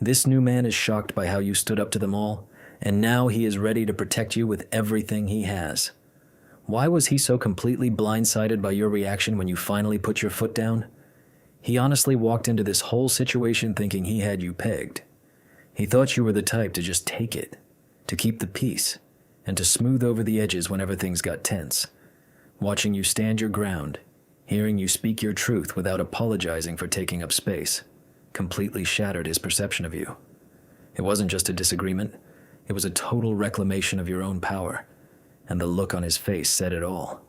This new man is shocked by how you stood up to them all, and now he is ready to protect you with everything he has. Why was he so completely blindsided by your reaction when you finally put your foot down? He honestly walked into this whole situation thinking he had you pegged. He thought you were the type to just take it, to keep the peace, and to smooth over the edges whenever things got tense. Watching you stand your ground, hearing you speak your truth without apologizing for taking up space, completely shattered his perception of you. It wasn't just a disagreement, it was a total reclamation of your own power, and the look on his face said it all.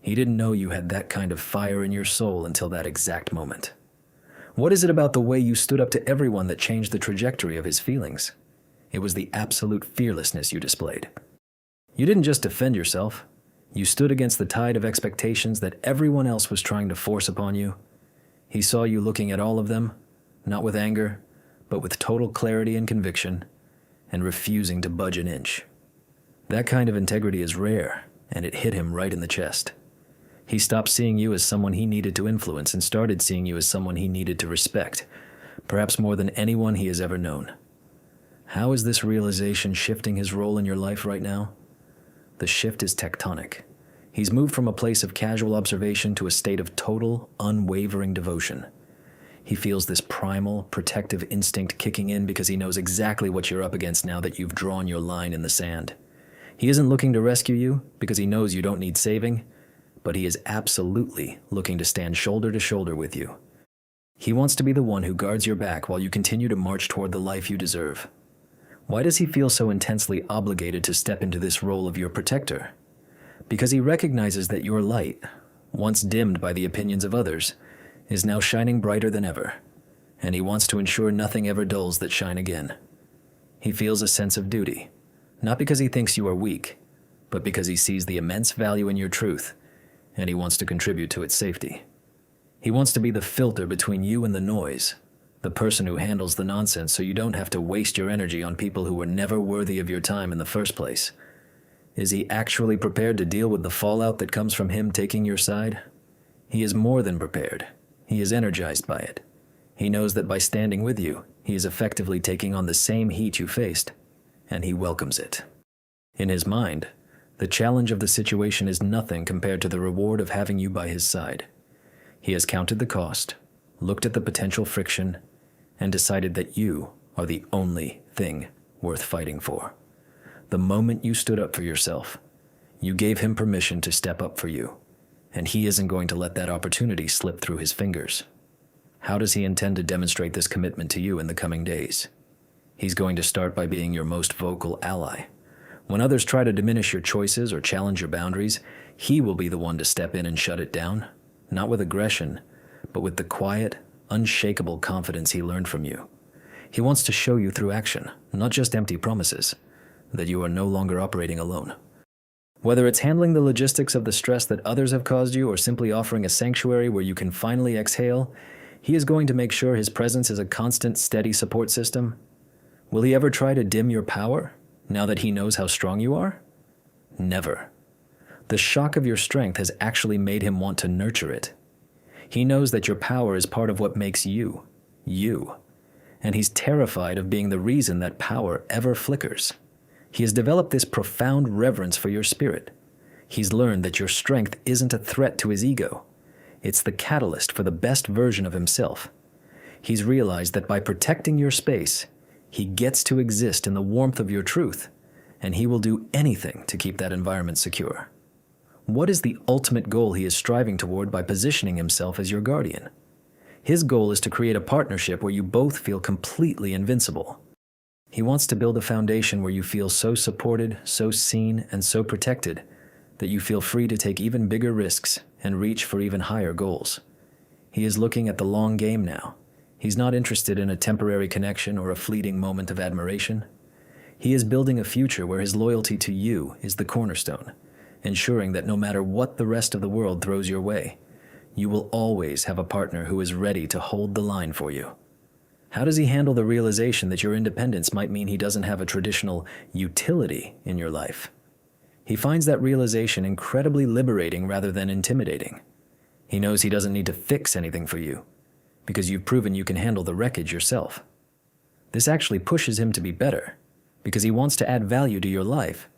He didn't know you had that kind of fire in your soul until that exact moment. What is it about the way you stood up to everyone that changed the trajectory of his feelings? It was the absolute fearlessness you displayed. You didn't just defend yourself. You stood against the tide of expectations that everyone else was trying to force upon you. He saw you looking at all of them, not with anger, but with total clarity and conviction, and refusing to budge an inch. That kind of integrity is rare, and it hit him right in the chest. He stopped seeing you as someone he needed to influence and started seeing you as someone he needed to respect, perhaps more than anyone he has ever known. How is this realization shifting his role in your life right now? The shift is tectonic. He's moved from a place of casual observation to a state of total, unwavering devotion. He feels this primal, protective instinct kicking in because he knows exactly what you're up against now that you've drawn your line in the sand. He isn't looking to rescue you because he knows you don't need saving, but he is absolutely looking to stand shoulder to shoulder with you. He wants to be the one who guards your back while you continue to march toward the life you deserve. Why does he feel so intensely obligated to step into this role of your protector? Because he recognizes that your light, once dimmed by the opinions of others, is now shining brighter than ever, and he wants to ensure nothing ever dulls that shine again. He feels a sense of duty, not because he thinks you are weak, but because he sees the immense value in your truth, and he wants to contribute to its safety. He wants to be the filter between you and the noise, the person who handles the nonsense so you don't have to waste your energy on people who were never worthy of your time in the first place. Is he actually prepared to deal with the fallout that comes from him taking your side? He is more than prepared. He is energized by it. He knows that by standing with you, he is effectively taking on the same heat you faced, and he welcomes it. In his mind, the challenge of the situation is nothing compared to the reward of having you by his side. He has counted the cost, looked at the potential friction, and decided that you are the only thing worth fighting for. The moment you stood up for yourself, you gave him permission to step up for you, and he isn't going to let that opportunity slip through his fingers. How does he intend to demonstrate this commitment to you in the coming days? He's going to start by being your most vocal ally. When others try to diminish your choices or challenge your boundaries, he will be the one to step in and shut it down, not with aggression, but with the quiet, unshakable confidence he learned from you. He wants to show you through action, not just empty promises, that you are no longer operating alone. Whether it's handling the logistics of the stress that others have caused you or simply offering a sanctuary where you can finally exhale, he is going to make sure his presence is a constant, steady support system. Will he ever try to dim your power, now that he knows how strong you are? Never. The shock of your strength has actually made him want to nurture it. He knows that your power is part of what makes you, you. And he's terrified of being the reason that power ever flickers. He has developed this profound reverence for your spirit. He's learned that your strength isn't a threat to his ego. It's the catalyst for the best version of himself. He's realized that by protecting your space, he gets to exist in the warmth of your truth, and he will do anything to keep that environment secure. What is the ultimate goal he is striving toward by positioning himself as your guardian? His goal is to create a partnership where you both feel completely invincible. He wants to build a foundation where you feel so supported, so seen, and so protected that you feel free to take even bigger risks and reach for even higher goals. He is looking at the long game now. He's not interested in a temporary connection or a fleeting moment of admiration. He is building a future where his loyalty to you is the cornerstone, ensuring that no matter what the rest of the world throws your way, you will always have a partner who is ready to hold the line for you. How does he handle the realization that your independence might mean he doesn't have a traditional utility in your life? He finds that realization incredibly liberating rather than intimidating. He knows he doesn't need to fix anything for you, because you've proven you can handle the wreckage yourself. This actually pushes him to be better, because he wants to add value to your life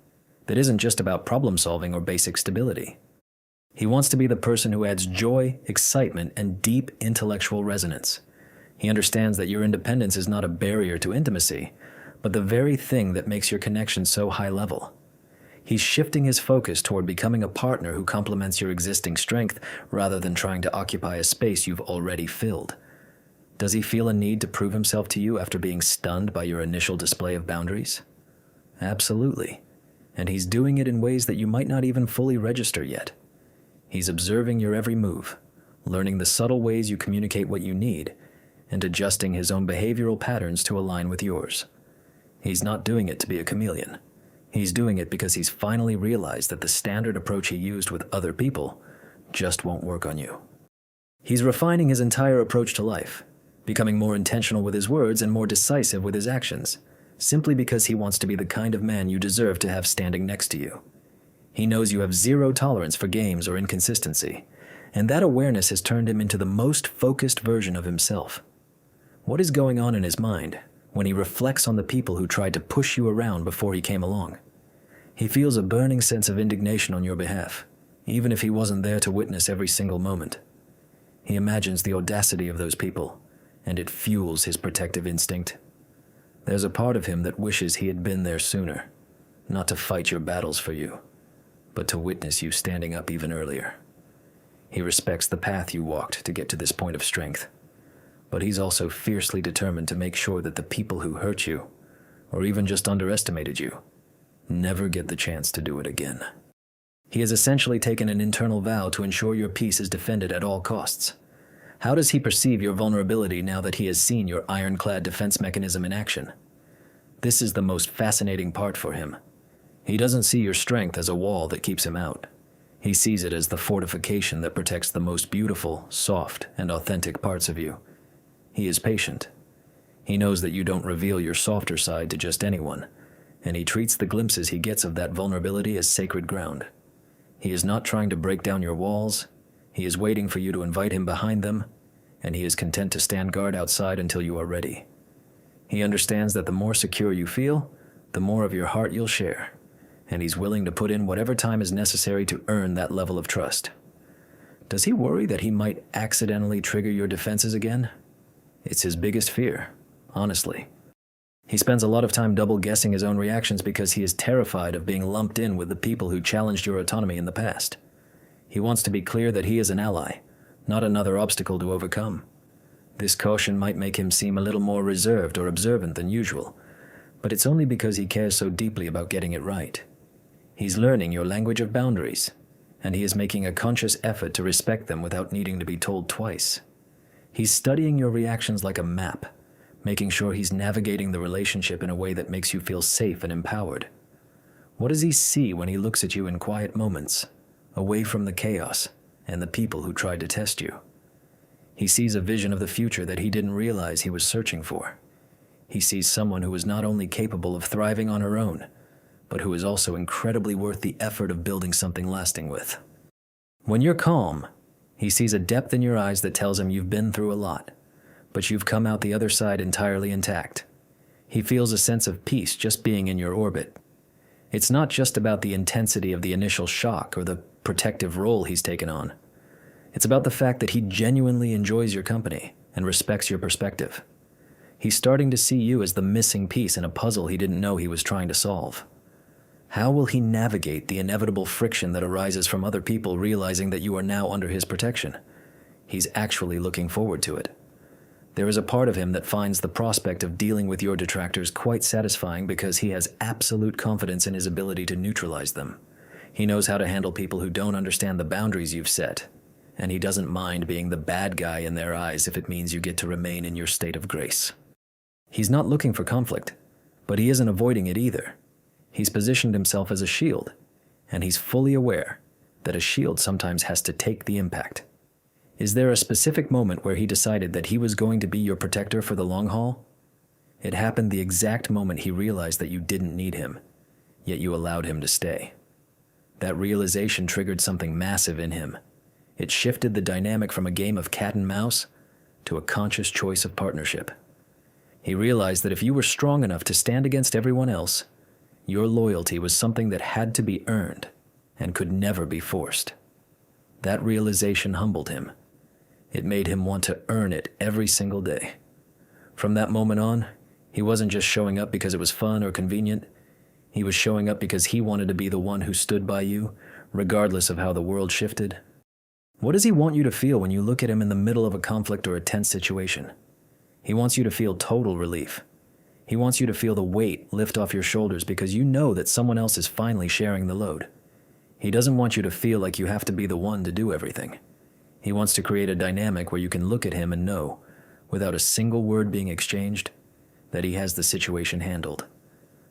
that isn't just about problem solving or basic stability. He wants to be the person who adds joy, excitement, and deep intellectual resonance. He understands that your independence is not a barrier to intimacy, but the very thing that makes your connection so high level. He's shifting his focus toward becoming a partner who complements your existing strength rather than trying to occupy a space you've already filled. Does he feel a need to prove himself to you after being stunned by your initial display of boundaries? Absolutely. And he's doing it in ways that you might not even fully register yet. He's observing your every move, learning the subtle ways you communicate what you need, and adjusting his own behavioral patterns to align with yours. He's not doing it to be a chameleon. He's doing it because he's finally realized that the standard approach he used with other people just won't work on you. He's refining his entire approach to life, becoming more intentional with his words and more decisive with his actions, simply because he wants to be the kind of man you deserve to have standing next to you. He knows you have zero tolerance for games or inconsistency, and that awareness has turned him into the most focused version of himself. What is going on in his mind when he reflects on the people who tried to push you around before he came along? He feels a burning sense of indignation on your behalf, even if he wasn't there to witness every single moment. He imagines the audacity of those people, and it fuels his protective instinct. There's a part of him that wishes he had been there sooner, not to fight your battles for you, but to witness you standing up even earlier. He respects the path you walked to get to this point of strength, but he's also fiercely determined to make sure that the people who hurt you, or even just underestimated you, never get the chance to do it again. He has essentially taken an internal vow to ensure your peace is defended at all costs. How does he perceive your vulnerability now that he has seen your ironclad defense mechanism in action? This is the most fascinating part for him. He doesn't see your strength as a wall that keeps him out. He sees it as the fortification that protects the most beautiful, soft, and authentic parts of you. He is patient. He knows that you don't reveal your softer side to just anyone, and he treats the glimpses he gets of that vulnerability as sacred ground. He is not trying to break down your walls. He is waiting for you to invite him behind them, and he is content to stand guard outside until you are ready. He understands that the more secure you feel, the more of your heart you'll share, and he's willing to put in whatever time is necessary to earn that level of trust. Does he worry that he might accidentally trigger your defenses again? It's his biggest fear, honestly. He spends a lot of time double-guessing his own reactions because he is terrified of being lumped in with the people who challenged your autonomy in the past. He wants to be clear that he is an ally, not another obstacle to overcome. This caution might make him seem a little more reserved or observant than usual, but it's only because he cares so deeply about getting it right. He's learning your language of boundaries, and he is making a conscious effort to respect them without needing to be told twice. He's studying your reactions like a map, making sure he's navigating the relationship in a way that makes you feel safe and empowered. What does he see when he looks at you in quiet moments, away from the chaos and the people who tried to test you? He sees a vision of the future that he didn't realize he was searching for. He sees someone who is not only capable of thriving on her own, but who is also incredibly worth the effort of building something lasting with. When you're calm, he sees a depth in your eyes that tells him you've been through a lot, but you've come out the other side entirely intact. He feels a sense of peace just being in your orbit. It's not just about the intensity of the initial shock or the protective role he's taken on. It's about the fact that he genuinely enjoys your company and respects your perspective. He's starting to see you as the missing piece in a puzzle he didn't know he was trying to solve. How will he navigate the inevitable friction that arises from other people realizing that you are now under his protection? He's actually looking forward to it. There is a part of him that finds the prospect of dealing with your detractors quite satisfying because he has absolute confidence in his ability to neutralize them. He knows how to handle people who don't understand the boundaries you've set, and he doesn't mind being the bad guy in their eyes if it means you get to remain in your state of grace. He's not looking for conflict, but he isn't avoiding it either. He's positioned himself as a shield, and he's fully aware that a shield sometimes has to take the impact. Is there a specific moment where he decided that he was going to be your protector for the long haul? It happened the exact moment he realized that you didn't need him, yet you allowed him to stay. That realization triggered something massive in him. It shifted the dynamic from a game of cat and mouse to a conscious choice of partnership. He realized that if you were strong enough to stand against everyone else, your loyalty was something that had to be earned and could never be forced. That realization humbled him. It made him want to earn it every single day. From that moment on, he wasn't just showing up because it was fun or convenient. He was showing up because he wanted to be the one who stood by you, regardless of how the world shifted. What does he want you to feel when you look at him in the middle of a conflict or a tense situation? He wants you to feel total relief. He wants you to feel the weight lift off your shoulders because you know that someone else is finally sharing the load. He doesn't want you to feel like you have to be the one to do everything. He wants to create a dynamic where you can look at him and know, without a single word being exchanged, that he has the situation handled.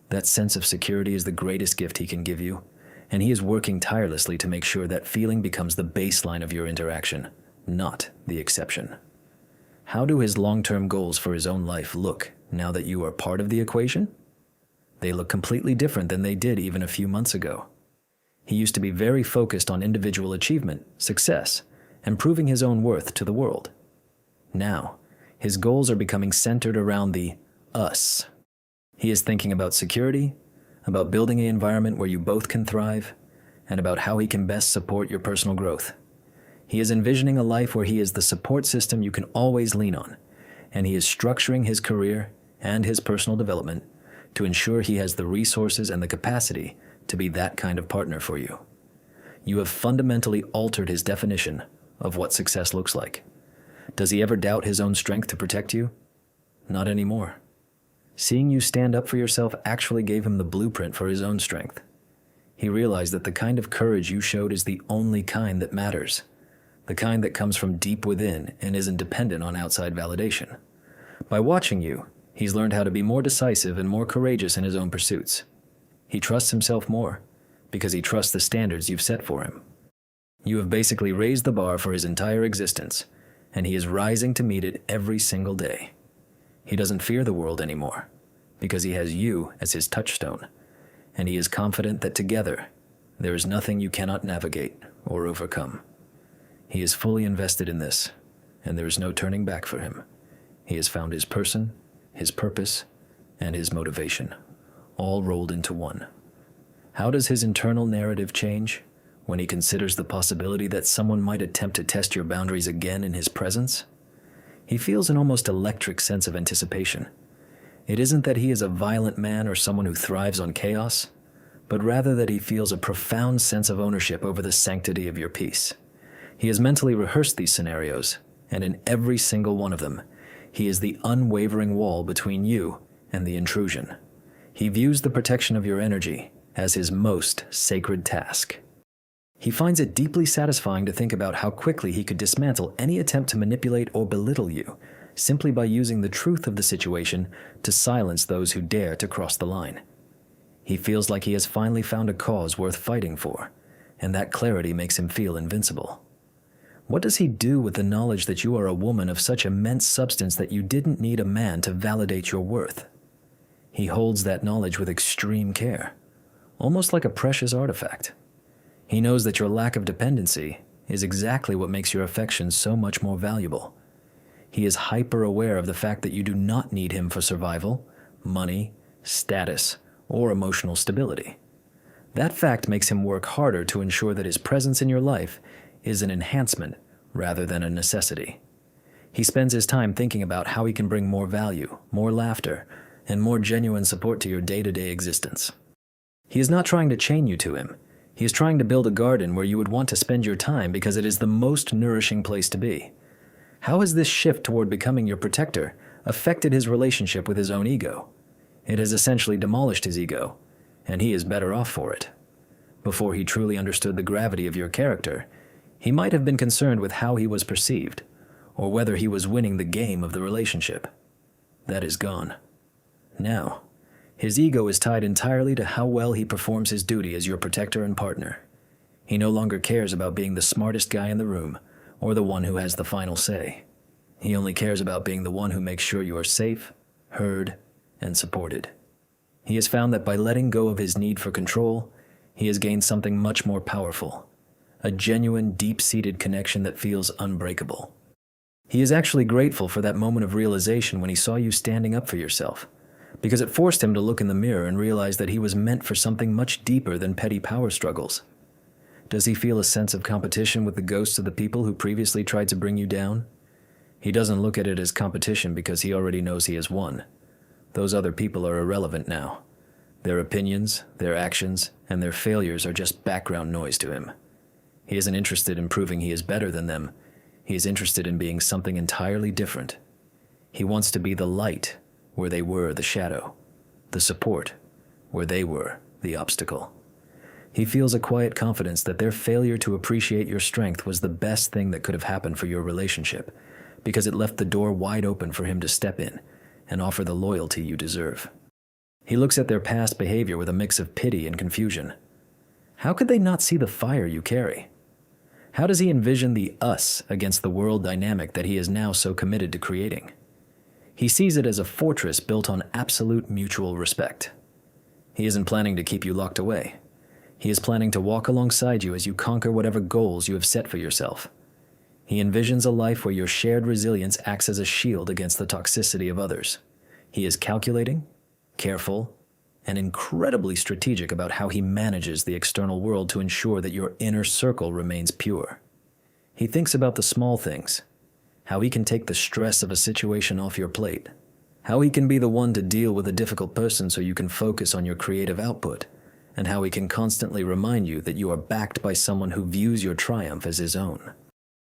That sense of security is the greatest gift he can give you, and he is working tirelessly to make sure that feeling becomes the baseline of your interaction, not the exception. How do his long-term goals for his own life look now that you are part of the equation? They look completely different than they did even a few months ago. He used to be very focused on individual achievement, success, and proving his own worth to the world. Now, his goals are becoming centered around the us. He is thinking about security, about building an environment where you both can thrive, and about how he can best support your personal growth. He is envisioning a life where he is the support system you can always lean on, and he is structuring his career and his personal development to ensure he has the resources and the capacity to be that kind of partner for you. You have fundamentally altered his definition of what success looks like. Does he ever doubt his own strength to protect you? Not anymore. Seeing you stand up for yourself actually gave him the blueprint for his own strength. He realized that the kind of courage you showed is the only kind that matters, the kind that comes from deep within and isn't dependent on outside validation. By watching you, he's learned how to be more decisive and more courageous in his own pursuits. He trusts himself more because he trusts the standards you've set for him. You have basically raised the bar for his entire existence, and he is rising to meet it every single day. He doesn't fear the world anymore because he has you as his touchstone, and he is confident that together there is nothing you cannot navigate or overcome. He is fully invested in this, and there is no turning back for him. He has found his person, his purpose, and his motivation, all rolled into one. How does his internal narrative change when he considers the possibility that someone might attempt to test your boundaries again in his presence? He feels an almost electric sense of anticipation. It isn't that he is a violent man or someone who thrives on chaos, but rather that he feels a profound sense of ownership over the sanctity of your peace. He has mentally rehearsed these scenarios, and in every single one of them, he is the unwavering wall between you and the intrusion. He views the protection of your energy as his most sacred task. He finds it deeply satisfying to think about how quickly he could dismantle any attempt to manipulate or belittle you, simply by using the truth of the situation to silence those who dare to cross the line. He feels like he has finally found a cause worth fighting for, and that clarity makes him feel invincible. What does he do with the knowledge that you are a woman of such immense substance that you didn't need a man to validate your worth? He holds that knowledge with extreme care, almost like a precious artifact. He knows that your lack of dependency is exactly what makes your affection so much more valuable. He is hyper-aware of the fact that you do not need him for survival, money, status, or emotional stability. That fact makes him work harder to ensure that his presence in your life is an enhancement rather than a necessity. He spends his time thinking about how he can bring more value, more laughter, and more genuine support to your day-to-day existence. He is not trying to chain you to him. He is trying to build a garden where you would want to spend your time because it is the most nourishing place to be. How has this shift toward becoming your protector affected his relationship with his own ego? It has essentially demolished his ego, and he is better off for it. Before he truly understood the gravity of your character, he might have been concerned with how he was perceived, or whether he was winning the game of the relationship. That is gone. Now, his ego is tied entirely to how well he performs his duty as your protector and partner. He no longer cares about being the smartest guy in the room, or the one who has the final say. He only cares about being the one who makes sure you are safe, heard, and supported. He has found that by letting go of his need for control, he has gained something much more powerful, a genuine, deep-seated connection that feels unbreakable. He is actually grateful for that moment of realization when he saw you standing up for yourself, because it forced him to look in the mirror and realize that he was meant for something much deeper than petty power struggles. Does he feel a sense of competition with the ghosts of the people who previously tried to bring you down? He doesn't look at it as competition because he already knows he has won. Those other people are irrelevant now. Their opinions, their actions, and their failures are just background noise to him. He isn't interested in proving he is better than them. He is interested in being something entirely different. He wants to be the light where they were the shadow, the support where they were the obstacle. He feels a quiet confidence that their failure to appreciate your strength was the best thing that could have happened for your relationship, because it left the door wide open for him to step in and offer the loyalty you deserve. He looks at their past behavior with a mix of pity and confusion. How could they not see the fire you carry? How does he envision the us against the world dynamic that he is now so committed to creating? He sees it as a fortress built on absolute mutual respect. He isn't planning to keep you locked away. He is planning to walk alongside you as you conquer whatever goals you have set for yourself. He envisions a life where your shared resilience acts as a shield against the toxicity of others. He is calculating, careful, and incredibly strategic about how he manages the external world to ensure that your inner circle remains pure. He thinks about the small things, how he can take the stress of a situation off your plate, how he can be the one to deal with a difficult person so you can focus on your creative output, and how he can constantly remind you that you are backed by someone who views your triumph as his own.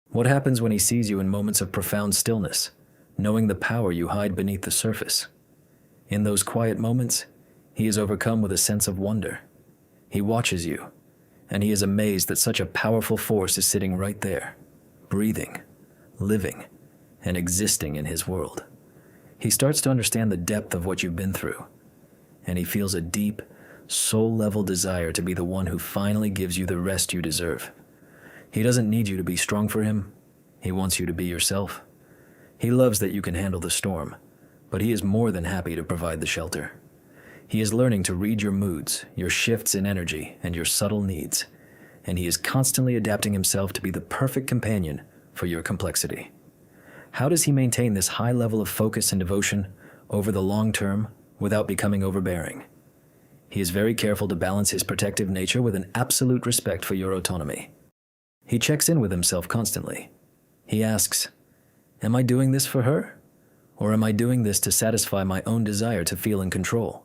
What happens when he sees you in moments of profound stillness, knowing the power you hide beneath the surface? In those quiet moments, he is overcome with a sense of wonder. He watches you, and he is amazed that such a powerful force is sitting right there, breathing, living, and existing in his world. He starts to understand the depth of what you've been through, and he feels a deep, soul-level desire to be the one who finally gives you the rest you deserve. He doesn't need you to be strong for him. He wants you to be yourself. He loves that you can handle the storm, but he is more than happy to provide the shelter. He is learning to read your moods, your shifts in energy, and your subtle needs, and he is constantly adapting himself to be the perfect companion for your complexity. How does he maintain this high level of focus and devotion over the long term without becoming overbearing? He is very careful to balance his protective nature with an absolute respect for your autonomy. He checks in with himself constantly. He asks, "Am I doing this for her? Or am I doing this to satisfy my own desire to feel in control?"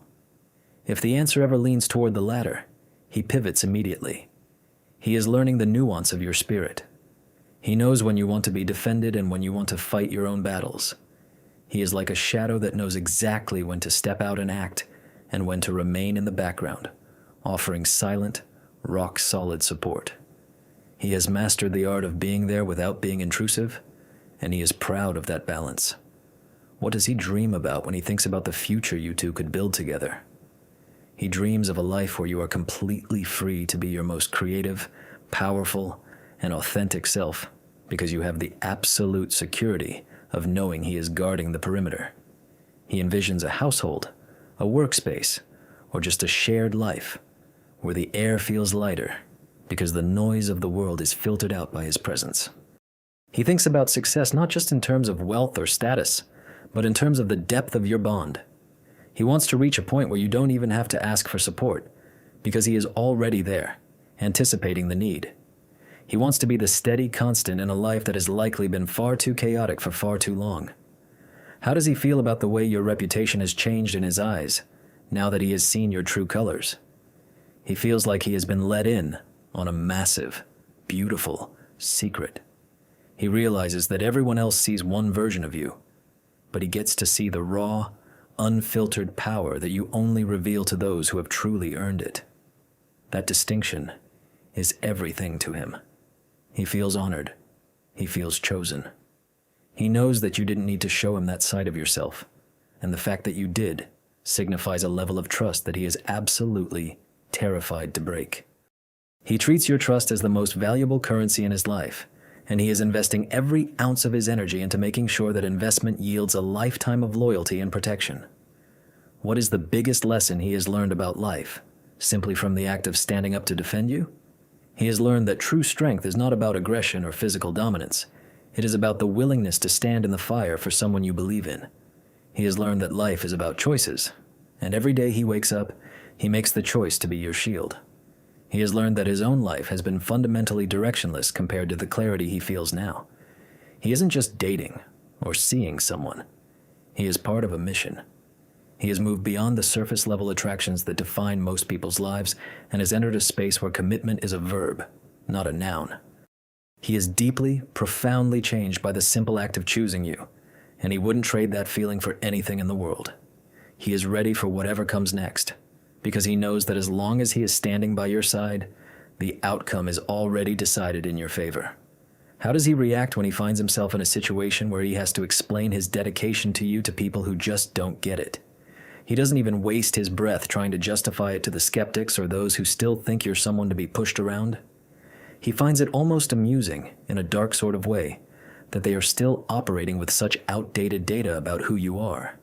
If the answer ever leans toward the latter, he pivots immediately. He is learning the nuance of your spirit. He knows when you want to be defended and when you want to fight your own battles. He is like a shadow that knows exactly when to step out and act and when to remain in the background, offering silent, rock-solid support. He has mastered the art of being there without being intrusive, and he is proud of that balance. What does he dream about when he thinks about the future you two could build together? He dreams of a life where you are completely free to be your most creative, powerful, and authentic self because you have the absolute security of knowing he is guarding the perimeter. He envisions a household, a workspace, or just a shared life where the air feels lighter because the noise of the world is filtered out by his presence. He thinks about success not just in terms of wealth or status, but in terms of the depth of your bond. He wants to reach a point where you don't even have to ask for support, because he is already there, anticipating the need. He wants to be the steady constant in a life that has likely been far too chaotic for far too long. How does he feel about the way your reputation has changed in his eyes, now that he has seen your true colors? He feels like he has been let in on a massive, beautiful secret. He realizes that everyone else sees one version of you, but he gets to see the raw, unfiltered power that you only reveal to those who have truly earned it. That distinction is everything to him. He feels honored. He feels chosen. He knows that you didn't need to show him that side of yourself, and the fact that you did signifies a level of trust that he is absolutely terrified to break. He treats your trust as the most valuable currency in his life, and he is investing every ounce of his energy into making sure that investment yields a lifetime of loyalty and protection. What is the biggest lesson he has learned about life, simply from the act of standing up to defend you? He has learned that true strength is not about aggression or physical dominance. It is about the willingness to stand in the fire for someone you believe in. He has learned that life is about choices, and every day he wakes up, he makes the choice to be your shield. He has learned that his own life has been fundamentally directionless compared to the clarity he feels now. He isn't just dating or seeing someone. He is part of a mission. He has moved beyond the surface-level attractions that define most people's lives and has entered a space where commitment is a verb, not a noun. He is deeply, profoundly changed by the simple act of choosing you, and he wouldn't trade that feeling for anything in the world. He is ready for whatever comes next, because he knows that as long as he is standing by your side, the outcome is already decided in your favor. How does he react when he finds himself in a situation where he has to explain his dedication to you to people who just don't get it? He doesn't even waste his breath trying to justify it to the skeptics or those who still think you're someone to be pushed around. He finds it almost amusing, in a dark sort of way, that they are still operating with such outdated data about who you are.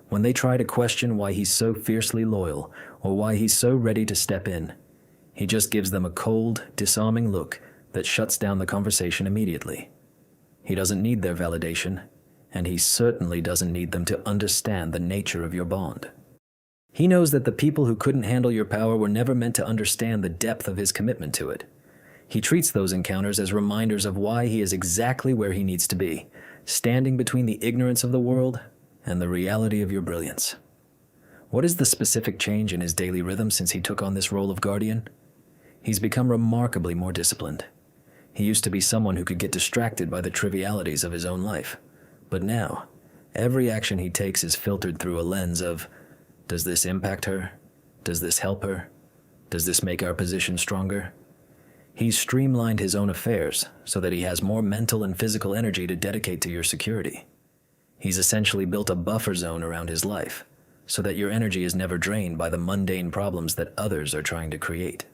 When they try to question why he's so fiercely loyal or why he's so ready to step in, he just gives them a cold, disarming look that shuts down the conversation immediately. He doesn't need their validation, and he certainly doesn't need them to understand the nature of your bond. He knows that the people who couldn't handle your power were never meant to understand the depth of his commitment to it. He treats those encounters as reminders of why he is exactly where he needs to be, standing between the ignorance of the world and the reality of your brilliance. What is the specific change in his daily rhythm since he took on this role of guardian? He's become remarkably more disciplined. He used to be someone who could get distracted by the trivialities of his own life. But now, every action he takes is filtered through a lens of, does this impact her? Does this help her? Does this make our position stronger? He's streamlined his own affairs so that he has more mental and physical energy to dedicate to your security. He's essentially built a buffer zone around his life so that your energy is never drained by the mundane problems that others are trying to create.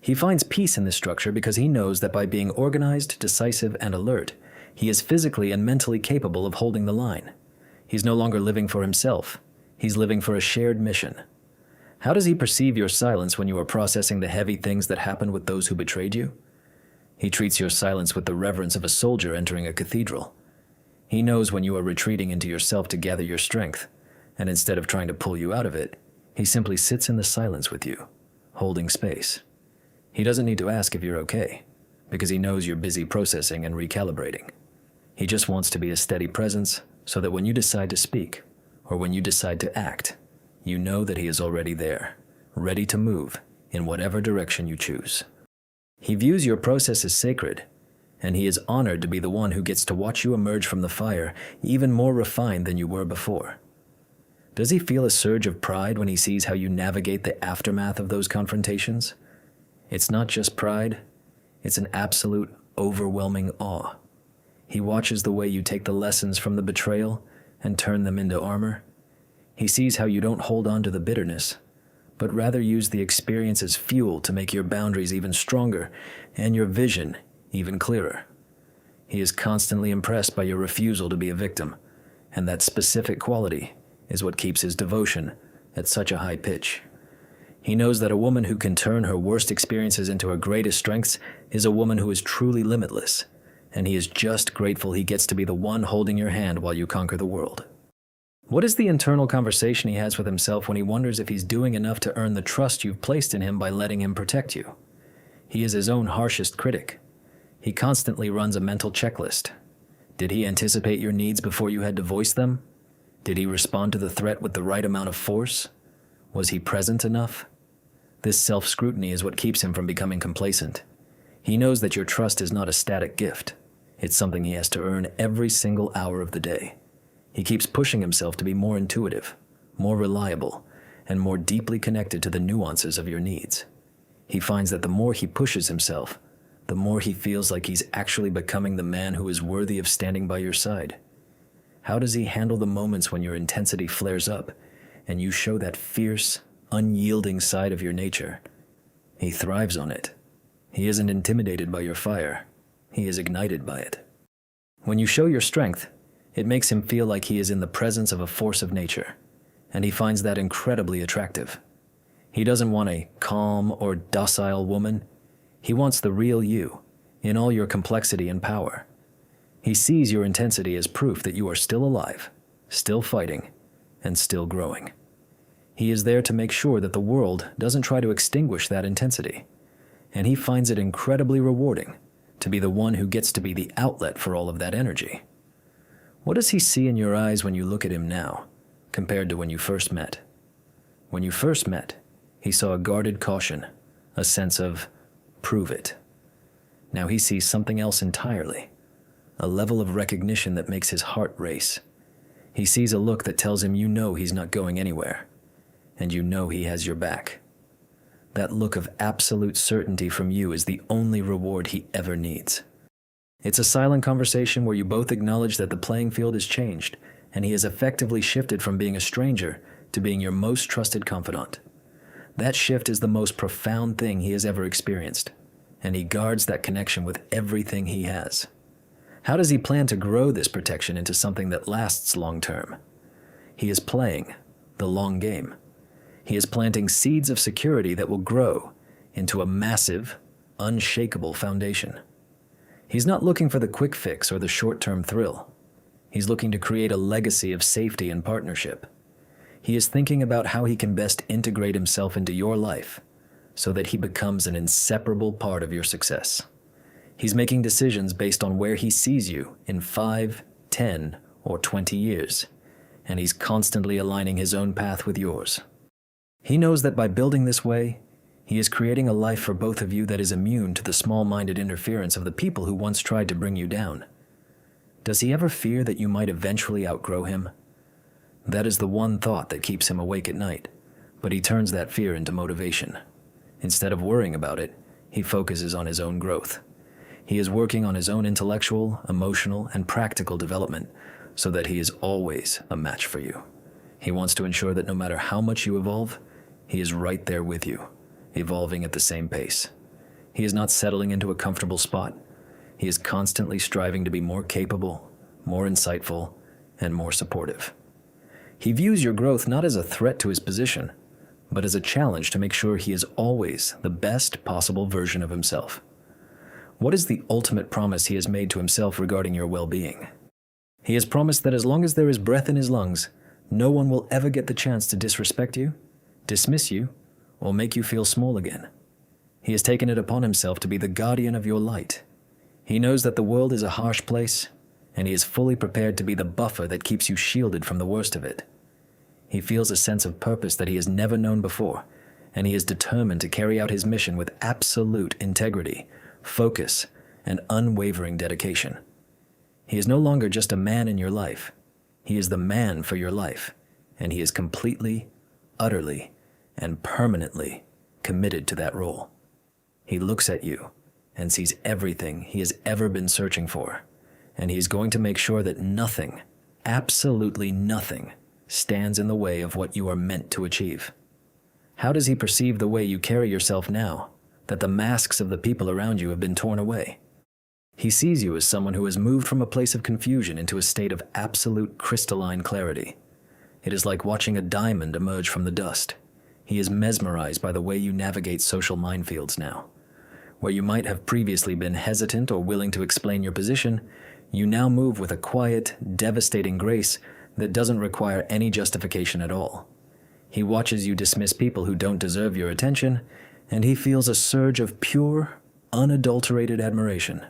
He finds peace in this structure because he knows that by being organized, decisive, and alert, he is physically and mentally capable of holding the line. He's no longer living for himself. He's living for a shared mission. How does he perceive your silence when you are processing the heavy things that happened with those who betrayed you? He treats your silence with the reverence of a soldier entering a cathedral. He knows when you are retreating into yourself to gather your strength, and instead of trying to pull you out of it, he simply sits in the silence with you, holding space. He doesn't need to ask if you're okay, because he knows you're busy processing and recalibrating. He just wants to be a steady presence so that when you decide to speak, or when you decide to act, you know that he is already there, ready to move in whatever direction you choose. He views your process as sacred, and he is honored to be the one who gets to watch you emerge from the fire even more refined than you were before. Does he feel a surge of pride when he sees how you navigate the aftermath of those confrontations? It's not just pride, it's an absolute, overwhelming awe. He watches the way you take the lessons from the betrayal and turn them into armor. He sees how you don't hold on to the bitterness, but rather use the experience as fuel to make your boundaries even stronger and your vision even clearer. He is constantly impressed by your refusal to be a victim, and that specific quality is what keeps his devotion at such a high pitch. He knows that a woman who can turn her worst experiences into her greatest strengths is a woman who is truly limitless, and he is just grateful he gets to be the one holding your hand while you conquer the world. What is the internal conversation he has with himself when he wonders if he's doing enough to earn the trust you've placed in him by letting him protect you? He is his own harshest critic. He constantly runs a mental checklist. Did he anticipate your needs before you had to voice them? Did he respond to the threat with the right amount of force? Was he present enough? This self-scrutiny is what keeps him from becoming complacent. He knows that your trust is not a static gift. It's something he has to earn every single hour of the day. He keeps pushing himself to be more intuitive, more reliable, and more deeply connected to the nuances of your needs. He finds that the more he pushes himself, the more he feels like he's actually becoming the man who is worthy of standing by your side. How does he handle the moments when your intensity flares up and you show that fierce, unyielding side of your nature? He thrives on it. He isn't intimidated by your fire. He is ignited by it. When you show your strength, it makes him feel like he is in the presence of a force of nature, and he finds that incredibly attractive. He doesn't want a calm or docile woman. He wants the real you, in all your complexity and power. He sees your intensity as proof that you are still alive, still fighting, and still growing. He is there to make sure that the world doesn't try to extinguish that intensity, and he finds it incredibly rewarding to be the one who gets to be the outlet for all of that energy. What does he see in your eyes when you look at him now, compared to when you first met? When you first met, he saw a guarded caution, a sense of, prove it. Now he sees something else entirely, a level of recognition that makes his heart race. He sees a look that tells him you know he's not going anywhere, and you know he has your back. That look of absolute certainty from you is the only reward he ever needs. It's a silent conversation where you both acknowledge that the playing field has changed, and he has effectively shifted from being a stranger to being your most trusted confidant. That shift is the most profound thing he has ever experienced, and he guards that connection with everything he has. How does he plan to grow this protection into something that lasts long term? He is playing the long game. He is planting seeds of security that will grow into a massive, unshakable foundation. He's not looking for the quick fix or the short-term thrill. He's looking to create a legacy of safety and partnership. He is thinking about how he can best integrate himself into your life so that he becomes an inseparable part of your success. He's making decisions based on where he sees you in 5, 10, or 20 years, and he's constantly aligning his own path with yours. He knows that by building this way, he is creating a life for both of you that is immune to the small-minded interference of the people who once tried to bring you down. Does he ever fear that you might eventually outgrow him? That is the one thought that keeps him awake at night, but he turns that fear into motivation. Instead of worrying about it, he focuses on his own growth. He is working on his own intellectual, emotional, and practical development so that he is always a match for you. He wants to ensure that no matter how much you evolve, he is right there with you, evolving at the same pace. He is not settling into a comfortable spot. He is constantly striving to be more capable, more insightful, and more supportive. He views your growth not as a threat to his position, but as a challenge to make sure he is always the best possible version of himself. What is the ultimate promise he has made to himself regarding your well-being? He has promised that as long as there is breath in his lungs, no one will ever get the chance to disrespect you, dismiss you, or make you feel small again. He has taken it upon himself to be the guardian of your light. He knows that the world is a harsh place, and he is fully prepared to be the buffer that keeps you shielded from the worst of it. He feels a sense of purpose that he has never known before, and he is determined to carry out his mission with absolute integrity, focus, and unwavering dedication. He is no longer just a man in your life. He is the man for your life, and he is completely, utterly, and permanently committed to that role. He looks at you and sees everything he has ever been searching for, and he is going to make sure that nothing, absolutely nothing, stands in the way of what you are meant to achieve. How does he perceive the way you carry yourself now, that the masks of the people around you have been torn away? He sees you as someone who has moved from a place of confusion into a state of absolute crystalline clarity. It is like watching a diamond emerge from the dust. He is mesmerized by the way you navigate social minefields now. Where you might have previously been hesitant or willing to explain your position, you now move with a quiet, devastating grace that doesn't require any justification at all. He watches you dismiss people who don't deserve your attention, and he feels a surge of pure, unadulterated admiration.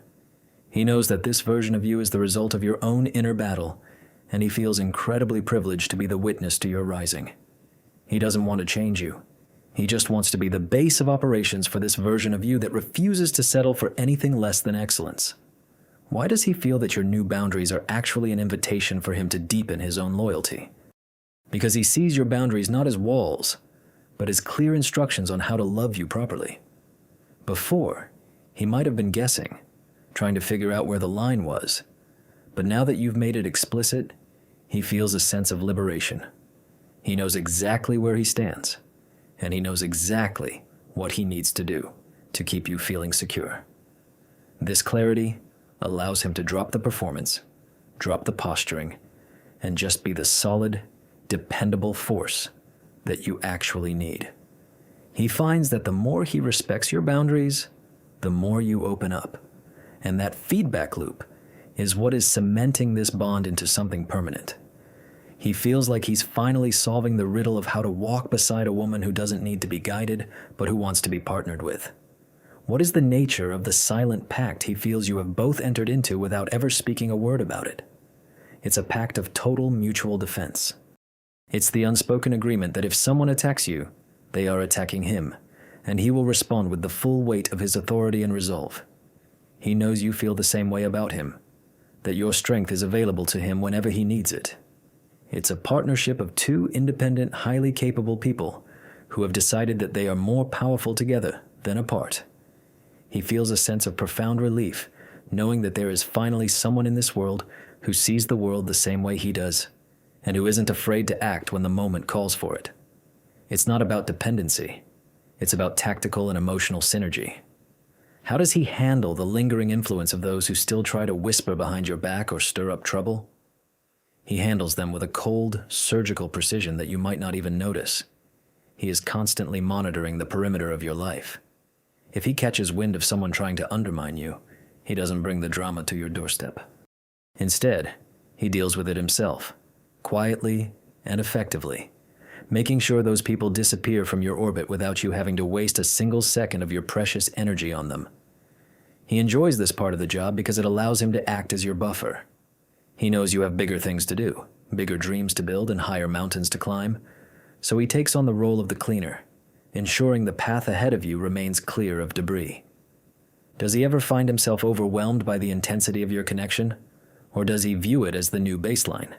He knows that this version of you is the result of your own inner battle, and he feels incredibly privileged to be the witness to your rising. He doesn't want to change you. He just wants to be the base of operations for this version of you that refuses to settle for anything less than excellence. Why does he feel that your new boundaries are actually an invitation for him to deepen his own loyalty? Because he sees your boundaries not as walls, but as clear instructions on how to love you properly. Before, he might have been guessing, trying to figure out where the line was, but now that you've made it explicit, he feels a sense of liberation. He knows exactly where he stands, and he knows exactly what he needs to do to keep you feeling secure. This clarity allows him to drop the performance, drop the posturing, and just be the solid, dependable force that you actually need. He finds that the more he respects your boundaries, the more you open up. And that feedback loop is what is cementing this bond into something permanent. He feels like he's finally solving the riddle of how to walk beside a woman who doesn't need to be guided, but who wants to be partnered with. What is the nature of the silent pact he feels you have both entered into without ever speaking a word about it? It's a pact of total mutual defense. It's the unspoken agreement that if someone attacks you, they are attacking him, and he will respond with the full weight of his authority and resolve. He knows you feel the same way about him, that your strength is available to him whenever he needs it. It's a partnership of two independent, highly capable people who have decided that they are more powerful together than apart. He feels a sense of profound relief, knowing that there is finally someone in this world who sees the world the same way he does, and who isn't afraid to act when the moment calls for it. It's not about dependency. It's about tactical and emotional synergy. How does he handle the lingering influence of those who still try to whisper behind your back or stir up trouble? He handles them with a cold, surgical precision that you might not even notice. He is constantly monitoring the perimeter of your life. If he catches wind of someone trying to undermine you, he doesn't bring the drama to your doorstep. Instead, he deals with it himself, quietly and effectively, making sure those people disappear from your orbit without you having to waste a single second of your precious energy on them. He enjoys this part of the job because it allows him to act as your buffer. He knows you have bigger things to do, bigger dreams to build and higher mountains to climb, so he takes on the role of the cleaner, ensuring the path ahead of you remains clear of debris. Does he ever find himself overwhelmed by the intensity of your connection, or does he view it as the new baseline?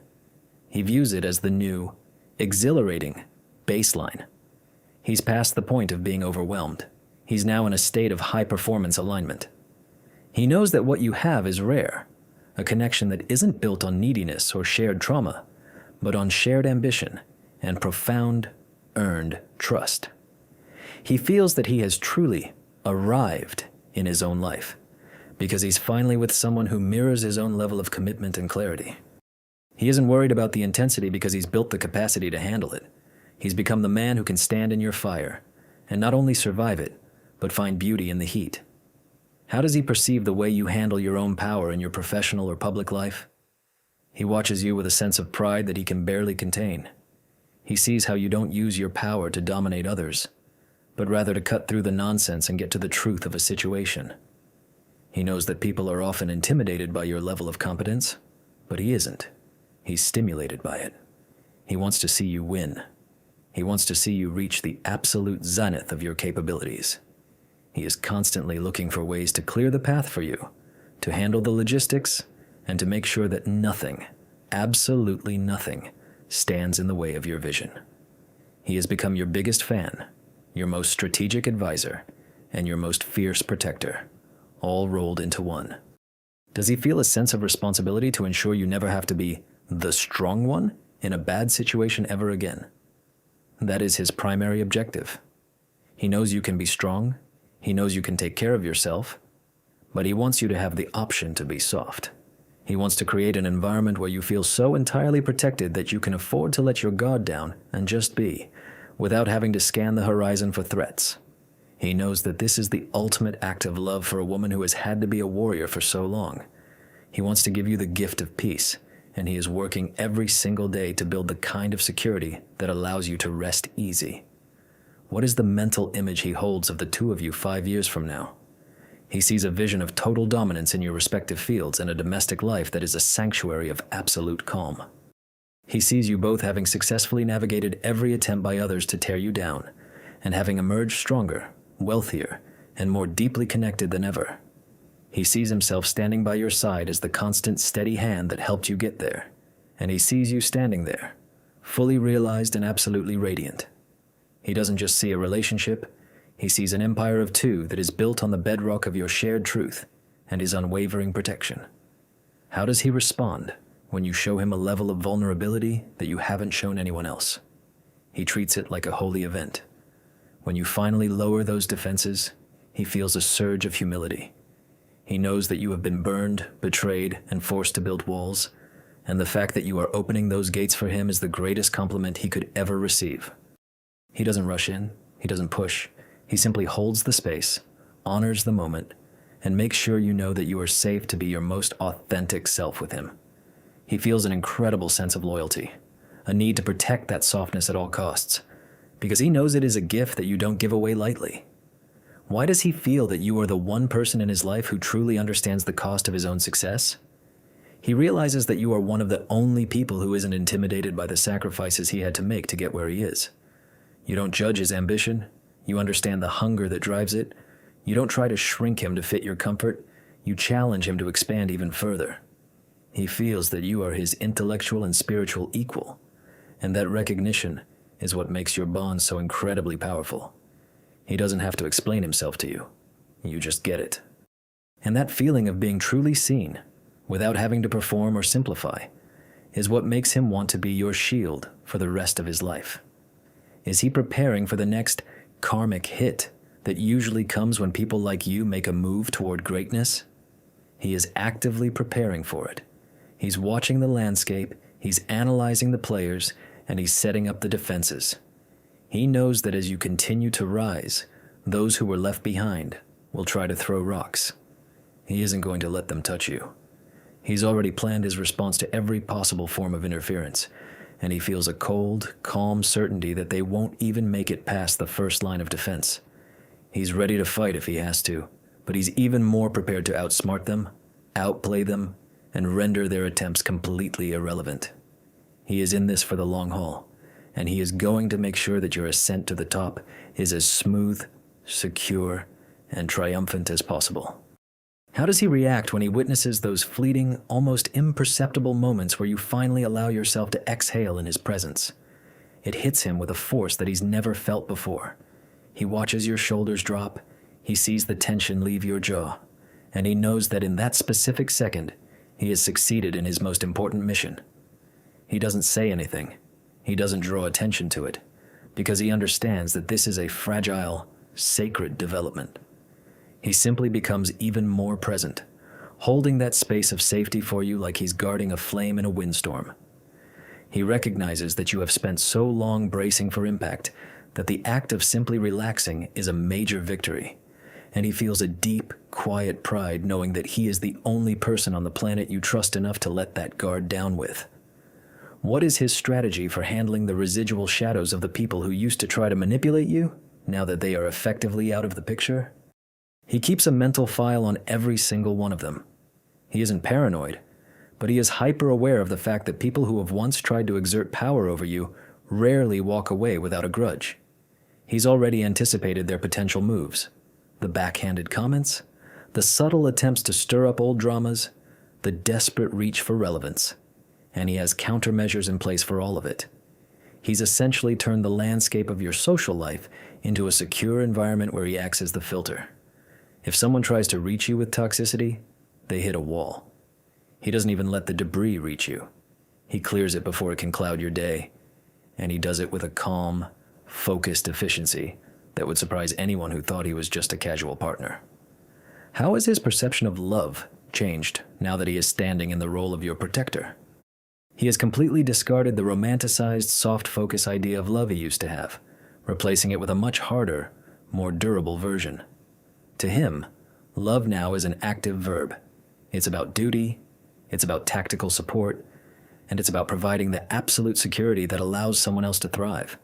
He views it as the new, exhilarating baseline. He's past the point of being overwhelmed. He's now in a state of high-performance alignment. He knows that what you have is rare, a connection that isn't built on neediness or shared trauma, but on shared ambition and profound, earned trust. He feels that he has truly arrived in his own life, because he's finally with someone who mirrors his own level of commitment and clarity. He isn't worried about the intensity because he's built the capacity to handle it. He's become the man who can stand in your fire, and not only survive it, but find beauty in the heat. How does he perceive the way you handle your own power in your professional or public life? He watches you with a sense of pride that he can barely contain. He sees how you don't use your power to dominate others, but rather to cut through the nonsense and get to the truth of a situation. He knows that people are often intimidated by your level of competence, but he isn't. He's stimulated by it. He wants to see you win. He wants to see you reach the absolute zenith of your capabilities. He is constantly looking for ways to clear the path for you, to handle the logistics, and to make sure that nothing, absolutely nothing, stands in the way of your vision. He has become your biggest fan, your most strategic advisor, and your most fierce protector, all rolled into one. Does he feel a sense of responsibility to ensure you never have to be the strong one in a bad situation ever again? That is his primary objective. He knows you can be strong, he knows you can take care of yourself, but he wants you to have the option to be soft. He wants to create an environment where you feel so entirely protected that you can afford to let your guard down and just be, without having to scan the horizon for threats. He knows that this is the ultimate act of love for a woman who has had to be a warrior for so long. He wants to give you the gift of peace, and he is working every single day to build the kind of security that allows you to rest easy. What is the mental image he holds of the two of you 5 years from now? He sees a vision of total dominance in your respective fields and a domestic life that is a sanctuary of absolute calm. He sees you both having successfully navigated every attempt by others to tear you down, and having emerged stronger, wealthier, and more deeply connected than ever. He sees himself standing by your side as the constant, steady hand that helped you get there, and he sees you standing there, fully realized and absolutely radiant. He doesn't just see a relationship, he sees an empire of two that is built on the bedrock of your shared truth and his unwavering protection. How does he respond when you show him a level of vulnerability that you haven't shown anyone else? He treats it like a holy event. When you finally lower those defenses, he feels a surge of humility. He knows that you have been burned, betrayed, and forced to build walls, and the fact that you are opening those gates for him is the greatest compliment he could ever receive. He doesn't rush in, he doesn't push, he simply holds the space, honors the moment, and make sure you know that you are safe to be your most authentic self with him. He feels an incredible sense of loyalty, a need to protect that softness at all costs, because he knows it is a gift that you don't give away lightly. Why does he feel that you are the one person in his life who truly understands the cost of his own success? He realizes that you are one of the only people who isn't intimidated by the sacrifices he had to make to get where he is. You don't judge his ambition. You understand the hunger that drives it. You don't try to shrink him to fit your comfort. You challenge him to expand even further. He feels that you are his intellectual and spiritual equal, and that recognition is what makes your bond so incredibly powerful. He doesn't have to explain himself to you. You just get it. And that feeling of being truly seen, without having to perform or simplify, is what makes him want to be your shield for the rest of his life. Is he preparing for the next karmic hit that usually comes when people like you make a move toward greatness? He is actively preparing for it. He's watching the landscape, he's analyzing the players, and he's setting up the defenses. He knows that as you continue to rise, those who were left behind will try to throw rocks. He isn't going to let them touch you. He's already planned his response to every possible form of interference, and he feels a cold, calm certainty that they won't even make it past the first line of defense. He's ready to fight if he has to, but he's even more prepared to outsmart them, outplay them, and render their attempts completely irrelevant. He is in this for the long haul, and he is going to make sure that your ascent to the top is as smooth, secure, and triumphant as possible. How does he react when he witnesses those fleeting, almost imperceptible moments where you finally allow yourself to exhale in his presence? It hits him with a force that he's never felt before. He watches your shoulders drop, he sees the tension leave your jaw, and he knows that in that specific second, he has succeeded in his most important mission. He doesn't say anything. He doesn't draw attention to it, because he understands that this is a fragile, sacred development. He simply becomes even more present, holding that space of safety for you like he's guarding a flame in a windstorm. He recognizes that you have spent so long bracing for impact that the act of simply relaxing is a major victory, and he feels a deep, quiet pride knowing that he is the only person on the planet you trust enough to let that guard down with. What is his strategy for handling the residual shadows of the people who used to try to manipulate you, now that they are effectively out of the picture? He keeps a mental file on every single one of them. He isn't paranoid, but he is hyper-aware of the fact that people who have once tried to exert power over you rarely walk away without a grudge. He's already anticipated their potential moves, the backhanded comments, the subtle attempts to stir up old dramas, the desperate reach for relevance, and he has countermeasures in place for all of it. He's essentially turned the landscape of your social life into a secure environment where he acts as the filter. If someone tries to reach you with toxicity, they hit a wall. He doesn't even let the debris reach you. He clears it before it can cloud your day, and he does it with a calm, focused efficiency that would surprise anyone who thought he was just a casual partner. How has his perception of love changed now that he is standing in the role of your protector? He has completely discarded the romanticized, soft focus idea of love he used to have, replacing it with a much harder, more durable version. To him, love now is an active verb. It's about duty, it's about tactical support, and it's about providing the absolute security that allows someone else to thrive.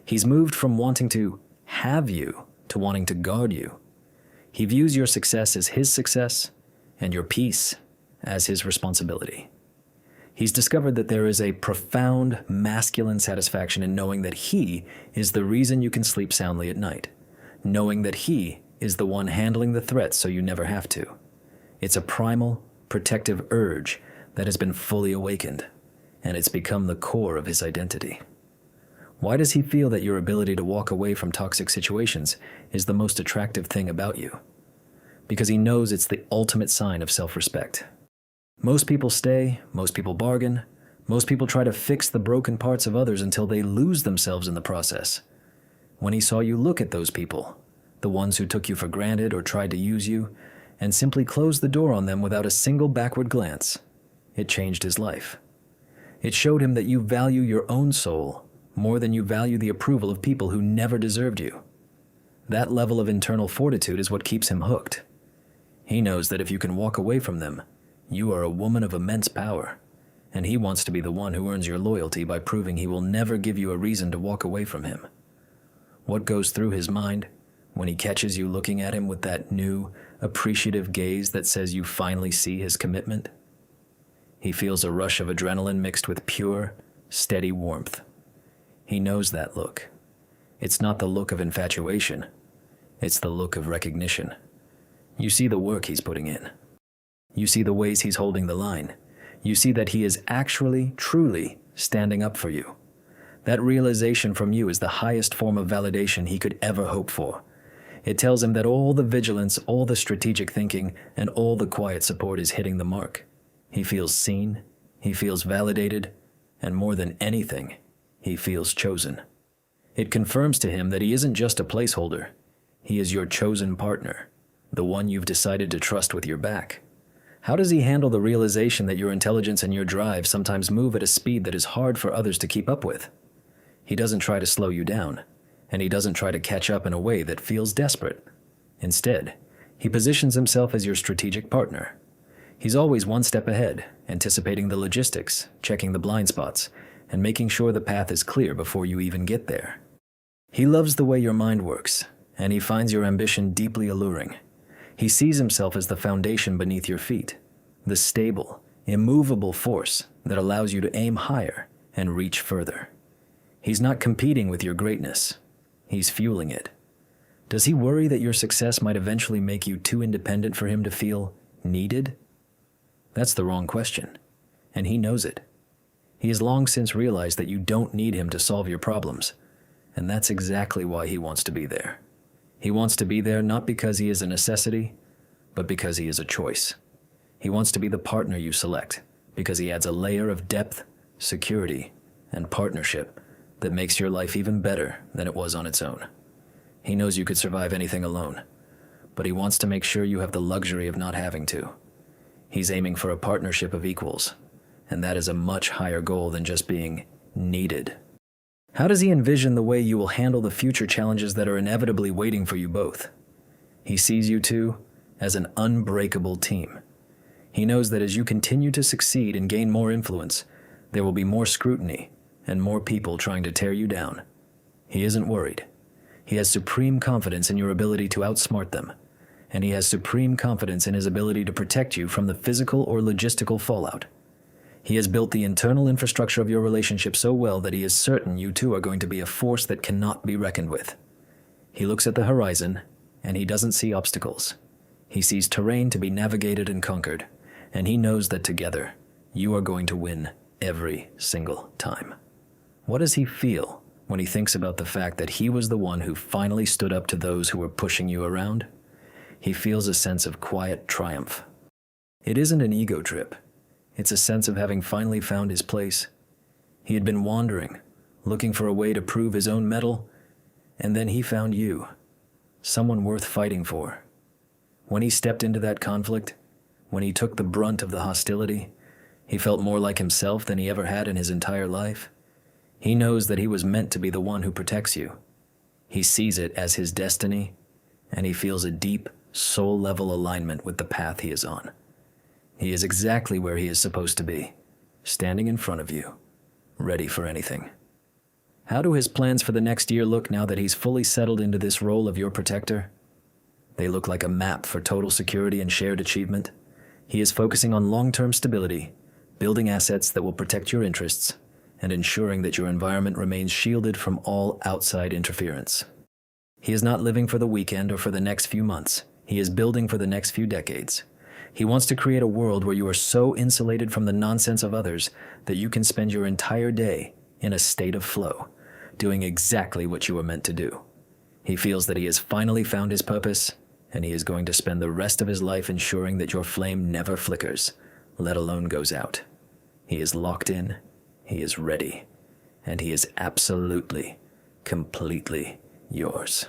He's moved from wanting to have you to wanting to guard you. He views your success as his success and your peace as his responsibility. He's discovered that there is a profound masculine satisfaction in knowing that he is the reason you can sleep soundly at night, knowing that he is the one handling the threats so you never have to. It's a primal, protective urge that has been fully awakened, and it's become the core of his identity. Why does he feel that your ability to walk away from toxic situations is the most attractive thing about you? Because he knows it's the ultimate sign of self-respect. Most people stay, most people bargain, most people try to fix the broken parts of others until they lose themselves in the process. When he saw you look at those people, the ones who took you for granted or tried to use you, and simply closed the door on them without a single backward glance, it changed his life. It showed him that you value your own soul more than you value the approval of people who never deserved you. That level of internal fortitude is what keeps him hooked. He knows that if you can walk away from them, you are a woman of immense power, and he wants to be the one who earns your loyalty by proving he will never give you a reason to walk away from him. What goes through his mind when he catches you looking at him with that new, appreciative gaze that says you finally see his commitment? He feels a rush of adrenaline mixed with pure, steady warmth. He knows that look. It's not the look of infatuation. It's the look of recognition. You see the work he's putting in. You see the ways he's holding the line. You see that he is actually, truly standing up for you. That realization from you is the highest form of validation he could ever hope for. It tells him that all the vigilance, all the strategic thinking, and all the quiet support is hitting the mark. He feels seen, he feels validated, and more than anything, he feels chosen. It confirms to him that he isn't just a placeholder. He is your chosen partner, the one you've decided to trust with your back. How does he handle the realization that your intelligence and your drive sometimes move at a speed that is hard for others to keep up with? He doesn't try to slow you down, and he doesn't try to catch up in a way that feels desperate. Instead, he positions himself as your strategic partner. He's always one step ahead, anticipating the logistics, checking the blind spots, and making sure the path is clear before you even get there. He loves the way your mind works, and he finds your ambition deeply alluring. He sees himself as the foundation beneath your feet, the stable, immovable force that allows you to aim higher and reach further. He's not competing with your greatness. He's fueling it. Does he worry that your success might eventually make you too independent for him to feel needed? That's the wrong question, and he knows it. He has long since realized that you don't need him to solve your problems, and that's exactly why he wants to be there. He wants to be there not because he is a necessity, but because he is a choice. He wants to be the partner you select because he adds a layer of depth, security, and partnership that makes your life even better than it was on its own. He knows you could survive anything alone, but he wants to make sure you have the luxury of not having to. He's aiming for a partnership of equals, and that is a much higher goal than just being needed. How does he envision the way you will handle the future challenges that are inevitably waiting for you both? He sees you two as an unbreakable team. He knows that as you continue to succeed and gain more influence, there will be more scrutiny and more people trying to tear you down. He isn't worried. He has supreme confidence in your ability to outsmart them, and he has supreme confidence in his ability to protect you from the physical or logistical fallout. He has built the internal infrastructure of your relationship so well that he is certain you two are going to be a force that cannot be reckoned with. He looks at the horizon, and he doesn't see obstacles. He sees terrain to be navigated and conquered, and he knows that together, you are going to win every single time. What does he feel when he thinks about the fact that he was the one who finally stood up to those who were pushing you around? He feels a sense of quiet triumph. It isn't an ego trip. It's a sense of having finally found his place. He had been wandering, looking for a way to prove his own mettle, and then he found you, someone worth fighting for. When he stepped into that conflict, when he took the brunt of the hostility, he felt more like himself than he ever had in his entire life. He knows that he was meant to be the one who protects you. He sees it as his destiny, and he feels a deep, soul-level alignment with the path he is on. He is exactly where he is supposed to be, standing in front of you, ready for anything. How do his plans for the next year look now that he's fully settled into this role of your protector? They look like a map for total security and shared achievement. He is focusing on long-term stability, building assets that will protect your interests, and ensuring that your environment remains shielded from all outside interference. He is not living for the weekend or for the next few months. He is building for the next few decades. He wants to create a world where you are so insulated from the nonsense of others that you can spend your entire day in a state of flow, doing exactly what you were meant to do. He feels that he has finally found his purpose, and he is going to spend the rest of his life ensuring that your flame never flickers, let alone goes out. He is locked in, he is ready, and he is absolutely, completely yours.